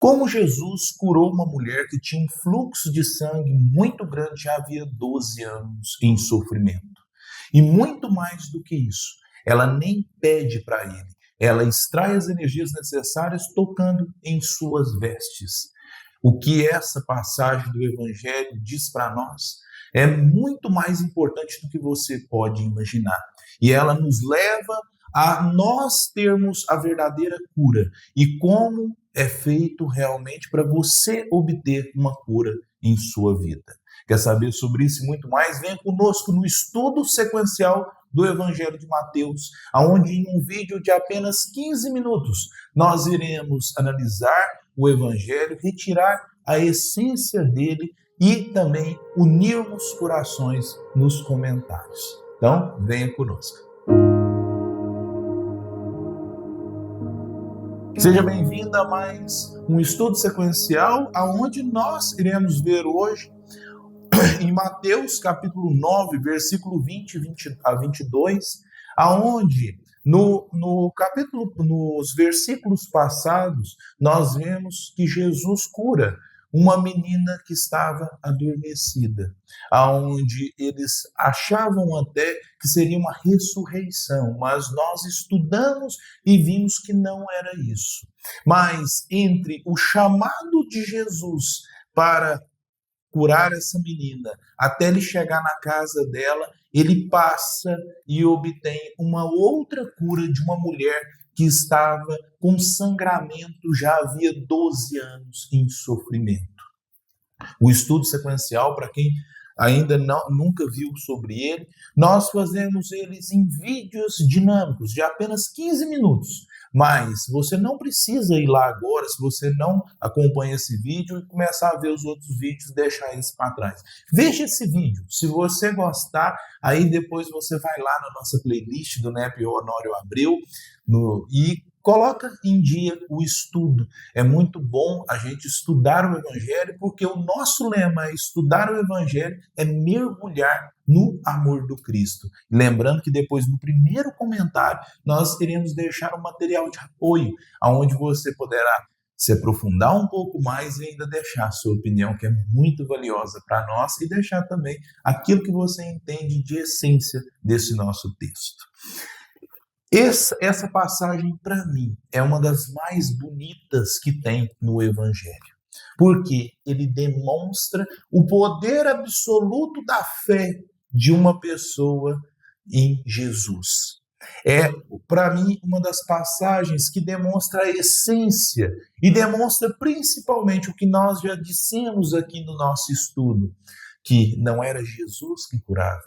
Como Jesus curou uma mulher que tinha um fluxo de sangue muito grande, já havia 12 anos em sofrimento. E muito mais do que isso, ela nem pede para ele, ela extrai as energias necessárias tocando em suas vestes. O que essa passagem do Evangelho diz para nós é muito mais importante do que você pode imaginar. E ela nos leva a nós termos a verdadeira cura e como é feito realmente para você obter uma cura em sua vida. Quer saber sobre isso e muito mais? Venha conosco no estudo sequencial do Evangelho de Mateus, onde em um vídeo de apenas 15 minutos nós iremos analisar o Evangelho, retirar a essência dele e também unirmos corações nos comentários. Então, venha conosco. Seja bem-vindo a mais um estudo sequencial, onde nós iremos ver hoje em Mateus capítulo 9, versículo 20 a 22, aonde nos versículos passados, nós vemos que Jesus cura uma menina que estava adormecida, aonde eles achavam até que seria uma ressurreição, mas nós estudamos e vimos que não era isso. Mas entre o chamado de Jesus para curar essa menina, até ele chegar na casa dela, ele passa e obtém uma outra cura de uma mulher que estava com sangramento, já havia 12 anos em sofrimento. O estudo sequencial, para quem ainda nunca viu sobre ele, nós fazemos eles em vídeos dinâmicos de apenas 15 minutos. Mas você não precisa ir lá agora, se você não acompanha esse vídeo, e começar a ver os outros vídeos e deixar eles para trás. Veja esse vídeo. Se você gostar, aí depois você vai lá na nossa playlist do NEP Honório Abreu e coloca em dia o estudo. É muito bom a gente estudar o Evangelho, porque o nosso lema é estudar o Evangelho, é mergulhar no amor do Cristo. Lembrando que depois, no primeiro comentário, nós iremos deixar um material de apoio, onde você poderá se aprofundar um pouco mais e ainda deixar a sua opinião, que é muito valiosa para nós, e deixar também aquilo que você entende de essência desse nosso texto. Essa passagem, para mim, é uma das mais bonitas que tem no Evangelho, porque ele demonstra o poder absoluto da fé de uma pessoa em Jesus. É, para mim, uma das passagens que demonstra a essência e demonstra principalmente o que nós já dissemos aqui no nosso estudo, que não era Jesus que curava,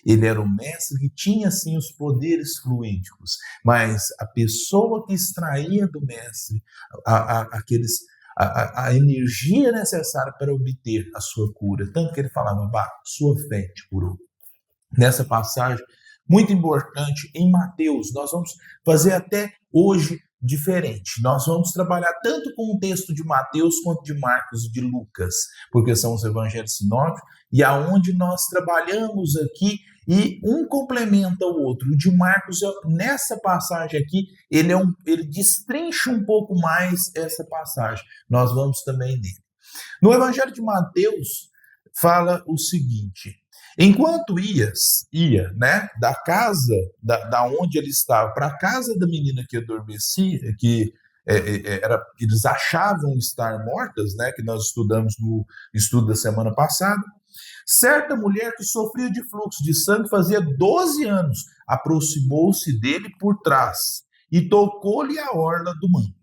ele era o mestre que tinha sim os poderes fluídicos, mas a pessoa que extraía do mestre a energia necessária para obter a sua cura, tanto que ele falava, sua fé te curou. Nessa passagem, muito importante, em Mateus, nós vamos fazer até hoje diferente. Nós vamos trabalhar tanto com o texto de Mateus quanto de Marcos e de Lucas, porque são os evangelhos sinóticos, e aonde nós trabalhamos aqui e um complementa o outro. O de Marcos, nessa passagem aqui, ele destrincha um pouco mais essa passagem. Nós vamos também nele. No evangelho de Mateus, fala o seguinte: enquanto ia, né, da casa da onde ele estava para a casa da menina que adormecia, que eles achavam estar mortas, né, que nós estudamos no estudo da semana passada, certa mulher que sofria de fluxo de sangue fazia 12 anos aproximou-se dele por trás e tocou-lhe a orla do manto,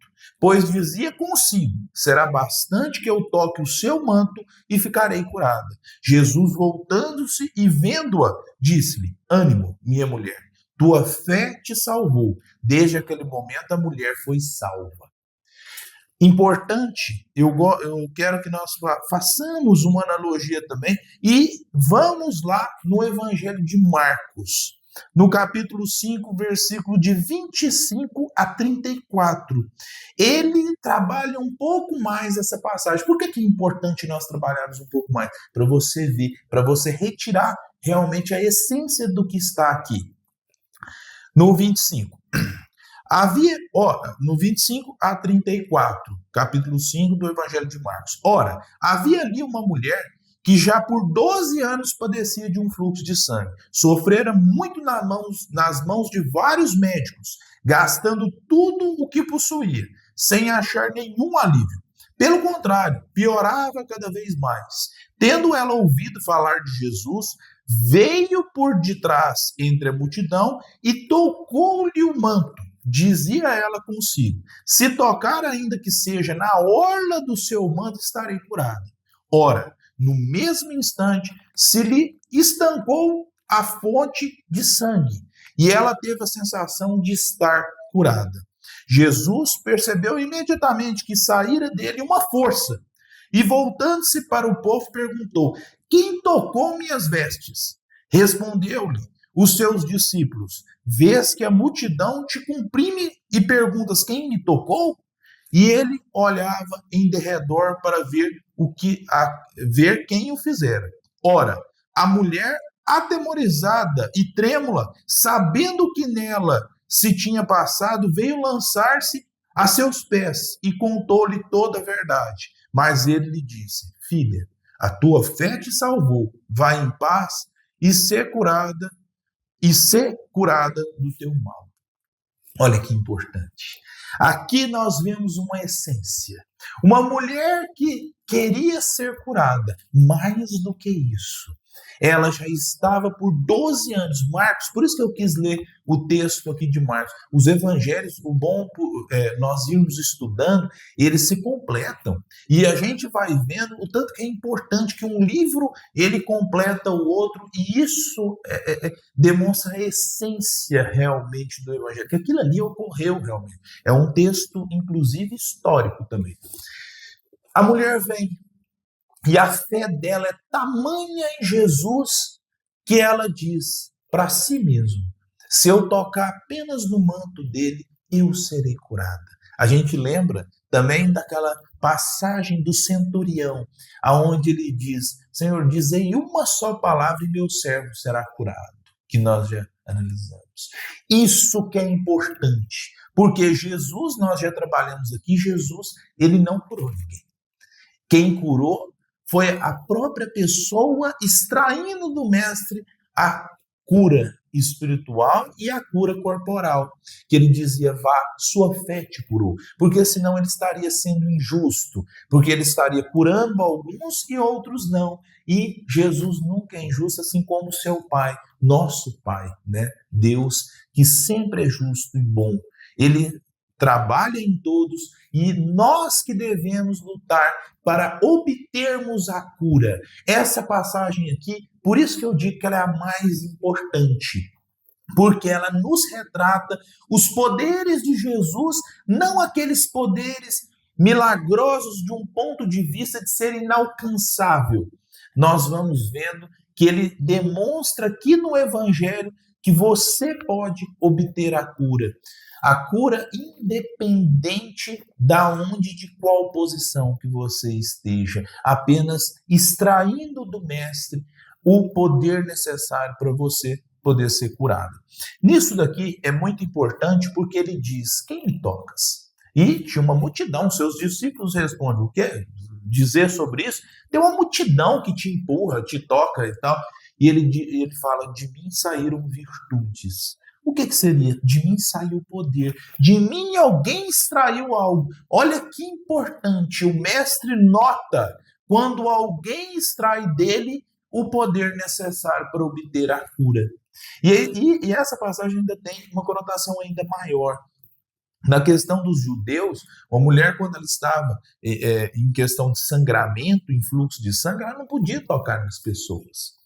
pois dizia consigo, será bastante que eu toque o seu manto e ficarei curada. Jesus, voltando-se e vendo-a, disse-lhe, ânimo, minha mulher, tua fé te salvou. Desde aquele momento a mulher foi salva. Importante, eu quero que nós façamos uma analogia também e vamos lá no Evangelho de Marcos, no capítulo 5, versículo de 25 a 34. Ele trabalha um pouco mais essa passagem. Por que é importante nós trabalharmos um pouco mais? Para você ver, para você retirar realmente a essência do que está aqui. No 25. Havia, no 25 a 34, capítulo 5 do Evangelho de Marcos. Ora, havia ali uma mulher que já por 12 anos padecia de um fluxo de sangue. Sofrera muito nas mãos de vários médicos, gastando tudo o que possuía, sem achar nenhum alívio. Pelo contrário, piorava cada vez mais. Tendo ela ouvido falar de Jesus, veio por detrás entre a multidão e tocou-lhe o manto. Dizia ela consigo: se tocar ainda que seja na orla do seu manto, estarei curada. Ora, no mesmo instante, se lhe estancou a fonte de sangue e ela teve a sensação de estar curada. Jesus percebeu imediatamente que saíra dele uma força e, voltando-se para o povo, perguntou: quem tocou minhas vestes? Respondeu-lhe os seus discípulos: vês que a multidão te comprime e perguntas quem me tocou? E ele olhava em derredor para ver quem o fizera. Ora, a mulher, atemorizada e trêmula, sabendo que nela se tinha passado, veio lançar-se a seus pés e contou-lhe toda a verdade. Mas ele lhe disse: filha, a tua fé te salvou, vai em paz e ser curada do teu mal. Olha que importante. Aqui nós vemos uma essência. Uma mulher que queria ser curada. Mais do que isso, ela já estava por 12 anos. Marcos, por isso que eu quis ler o texto aqui de Marcos. Os evangelhos, o bom nós irmos estudando, eles se completam. E a gente vai vendo o tanto que é importante que um livro, ele completa o outro, e isso demonstra a essência realmente do evangelho, que aquilo ali ocorreu realmente. É um texto, inclusive, histórico também. A mulher vem, e a fé dela é tamanha em Jesus que ela diz para si mesma: se eu tocar apenas no manto dele, eu serei curada. A gente lembra também daquela passagem do centurião, aonde ele diz: Senhor, dizei uma só palavra e meu servo será curado, que nós já analisamos. Isso que é importante, porque Jesus, nós já trabalhamos aqui, Jesus, ele não curou ninguém. Quem curou foi a própria pessoa extraindo do mestre a cura espiritual e a cura corporal, que ele dizia: vá, sua fé te curou, porque senão ele estaria sendo injusto, porque ele estaria curando alguns e outros não, e Jesus nunca é injusto, assim como seu Pai, nosso Pai, né? Deus, que sempre é justo e bom, ele trabalha em todos, e nós que devemos lutar para obtermos a cura. Essa passagem aqui, por isso que eu digo que ela é a mais importante, porque ela nos retrata os poderes de Jesus, não aqueles poderes milagrosos de um ponto de vista de ser inalcançável. Nós vamos vendo que ele demonstra aqui no Evangelho que você pode obter a cura. A cura independente de qual posição que você esteja, apenas extraindo do mestre o poder necessário para você poder ser curado. Nisso daqui é muito importante porque ele diz: quem me tocas? E tinha uma multidão, seus discípulos respondem: o quê? Dizer sobre isso? Tem uma multidão que te empurra, te toca e tal. E ele fala: de mim saíram virtudes. O que seria? De mim saiu o poder. De mim alguém extraiu algo. Olha que importante. O mestre nota quando alguém extrai dele o poder necessário para obter a cura. E essa passagem ainda tem uma conotação ainda maior. Na questão dos judeus, a mulher, quando ela estava em questão de sangramento, em fluxo de sangue, ela não podia tocar nas pessoas.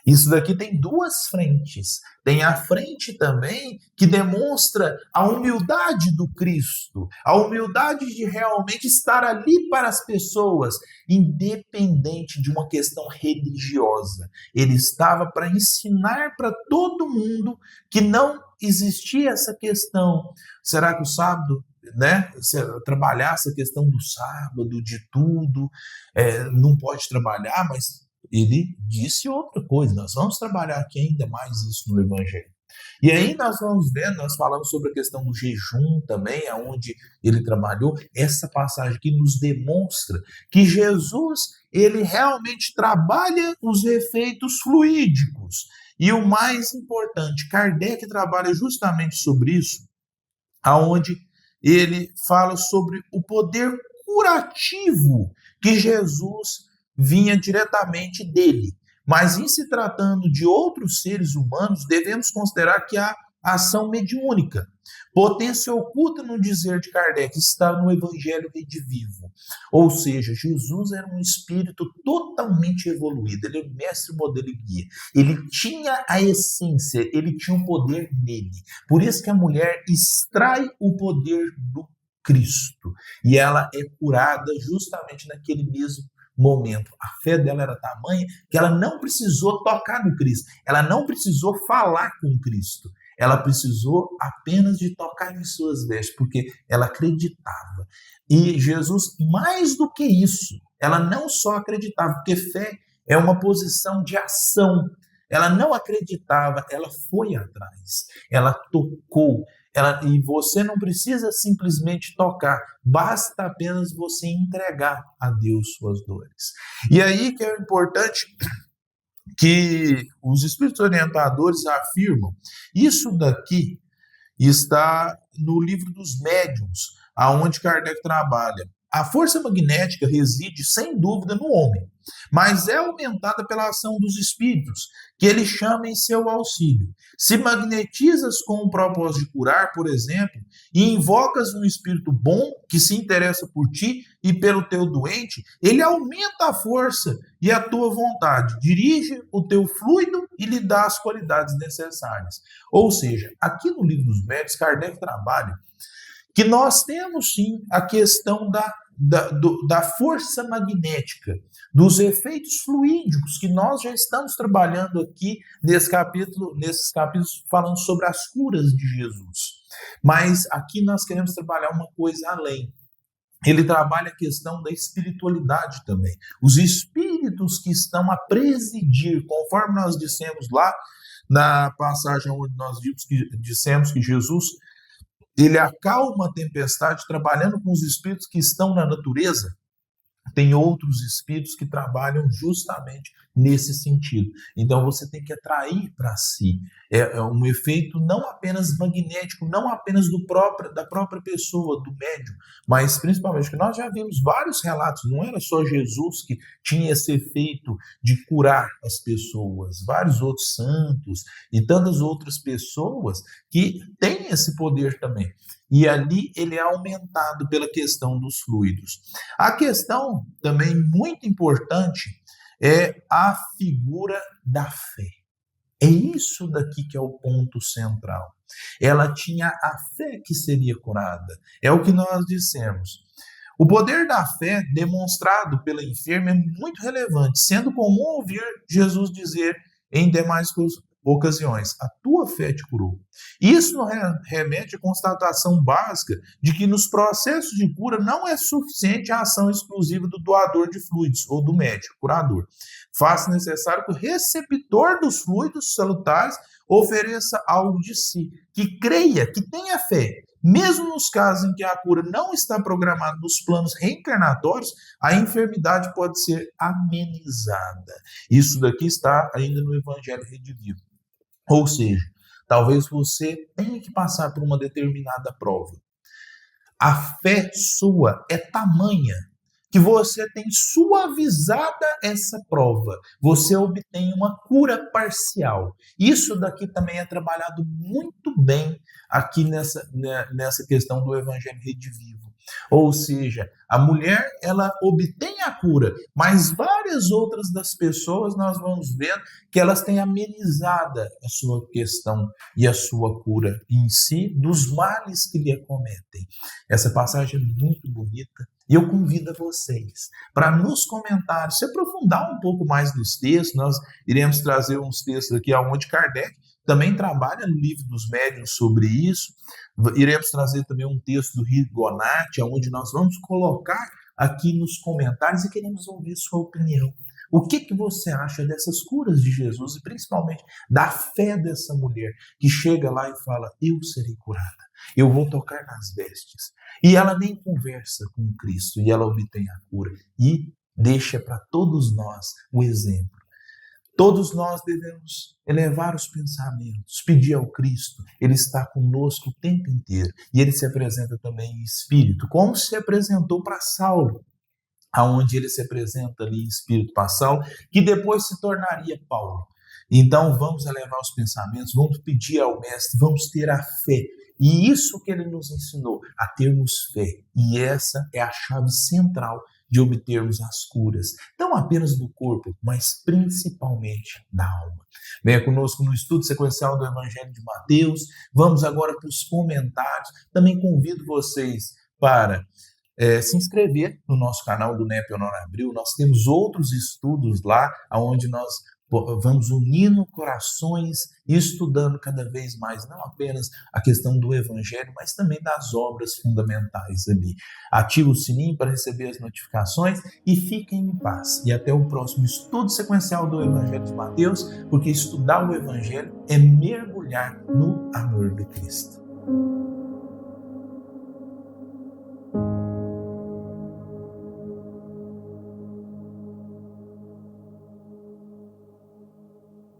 Isso daqui tem duas frentes. Tem a frente também que demonstra a humildade do Cristo, a humildade de realmente estar ali para as pessoas, independente de uma questão religiosa. Ele estava para ensinar para todo mundo que não existia essa questão. Será que o sábado, né, trabalhar essa questão do sábado, de tudo, não pode trabalhar, mas ele disse outra coisa. Nós vamos trabalhar aqui ainda mais isso no Evangelho. E aí nós vamos vendo, nós falamos sobre a questão do jejum também, aonde ele trabalhou, essa passagem que nos demonstra que Jesus, ele realmente trabalha os efeitos fluídicos. E o mais importante, Kardec trabalha justamente sobre isso, aonde ele fala sobre o poder curativo que Jesus vinha diretamente dele. Mas em se tratando de outros seres humanos, devemos considerar que a ação mediúnica, potência oculta no dizer de Kardec, está no Evangelho Redivivo. Ou seja, Jesus era um espírito totalmente evoluído, ele é o mestre, modelo e guia. Ele tinha a essência, ele tinha o poder nele. Por isso que a mulher extrai o poder do Cristo e ela é curada justamente naquele mesmo momento. A fé dela era tamanha que ela não precisou tocar no Cristo, ela não precisou falar com Cristo, ela precisou apenas de tocar em suas vestes, porque ela acreditava. E Jesus, mais do que isso, ela não só acreditava, porque fé é uma posição de ação. Ela não acreditava, ela foi atrás, ela tocou. E você não precisa simplesmente tocar, basta apenas você entregar a Deus suas dores. E aí que é importante que os espíritos orientadores afirmam, isso daqui está no livro dos médiuns, aonde Kardec trabalha. A força magnética reside, sem dúvida, no homem, mas é aumentada pela ação dos espíritos, que ele chama em seu auxílio. Se magnetizas com o propósito de curar, por exemplo, e invocas um espírito bom que se interessa por ti e pelo teu doente, ele aumenta a força e a tua vontade, dirige o teu fluido e lhe dá as qualidades necessárias. Ou seja, aqui no livro dos médiuns, Kardec trabalha que nós temos sim a questão da força magnética, dos efeitos fluídicos, que nós já estamos trabalhando aqui nesses capítulos falando sobre as curas de Jesus. Mas aqui nós queremos trabalhar uma coisa além. Ele trabalha a questão da espiritualidade também. Os espíritos que estão a presidir, conforme nós dissemos lá na passagem onde nós dissemos que Jesus ele acalma a tempestade trabalhando com os espíritos que estão na natureza. Tem outros espíritos que trabalham justamente nesse sentido. Então você tem que atrair para si. É um efeito não apenas magnético, não apenas da própria pessoa, do médium, mas principalmente que nós já vimos vários relatos, não era só Jesus que tinha esse efeito de curar as pessoas, vários outros santos e tantas outras pessoas que têm esse poder também. E ali ele é aumentado pela questão dos fluidos. A questão também muito importante é a figura da fé. É isso daqui que é o ponto central. Ela tinha a fé que seria curada. É o que nós dissemos. O poder da fé demonstrado pela enferma é muito relevante, sendo comum ouvir Jesus dizer em demais ocasiões, a tua fé te curou. Isso remete à constatação básica de que nos processos de cura não é suficiente a ação exclusiva do doador de fluidos ou do médico, curador. Faz-se necessário que o receptor dos fluidos salutares ofereça algo de si, que creia, que tenha fé. Mesmo nos casos em que a cura não está programada nos planos reencarnatórios, a enfermidade pode ser amenizada. Isso daqui está ainda no Evangelho Redivivo. Ou seja, talvez você tenha que passar por uma determinada prova. A fé sua é tamanha que você tem suavizada essa prova. Você obtém uma cura parcial. Isso daqui também é trabalhado muito bem aqui nessa questão do Evangelho Redivivo. Ou seja, a mulher, ela obtém a cura, mas várias outras das pessoas nós vamos ver que elas têm amenizada a sua questão e a sua cura em si dos males que lhe acometem. Essa passagem é muito bonita e eu convido a vocês para nos comentários se aprofundar um pouco mais nos textos. Nós iremos trazer uns textos aqui onde Kardec também trabalha no livro dos médiuns sobre isso. Iremos trazer também um texto do Rigonati, onde nós vamos colocar aqui nos comentários e queremos ouvir sua opinião. O que você acha dessas curas de Jesus e principalmente da fé dessa mulher que chega lá e fala: eu serei curada, eu vou tocar nas vestes. E ela nem conversa com Cristo e ela obtém a cura e deixa para todos nós o exemplo. Todos nós devemos elevar os pensamentos, pedir ao Cristo. Ele está conosco o tempo inteiro e ele se apresenta também em espírito, como se apresentou para Saulo, aonde ele se apresenta ali em espírito para Saulo, que depois se tornaria Paulo. Então vamos elevar os pensamentos, vamos pedir ao Mestre, vamos ter a fé. E isso que ele nos ensinou, a termos fé. E essa é a chave central de obtermos as curas, não apenas do corpo, mas principalmente da alma. Venha conosco no estudo sequencial do Evangelho de Mateus. Vamos agora para os comentários. Também convido vocês para se inscrever no nosso canal do NEP Honório Abril. Nós temos outros estudos lá, onde nós vamos unindo corações e estudando cada vez mais, não apenas a questão do Evangelho, mas também das obras fundamentais ali. Ative o sininho para receber as notificações e fiquem em paz. E até o próximo estudo sequencial do Evangelho de Mateus, porque estudar o Evangelho é mergulhar no amor do Cristo.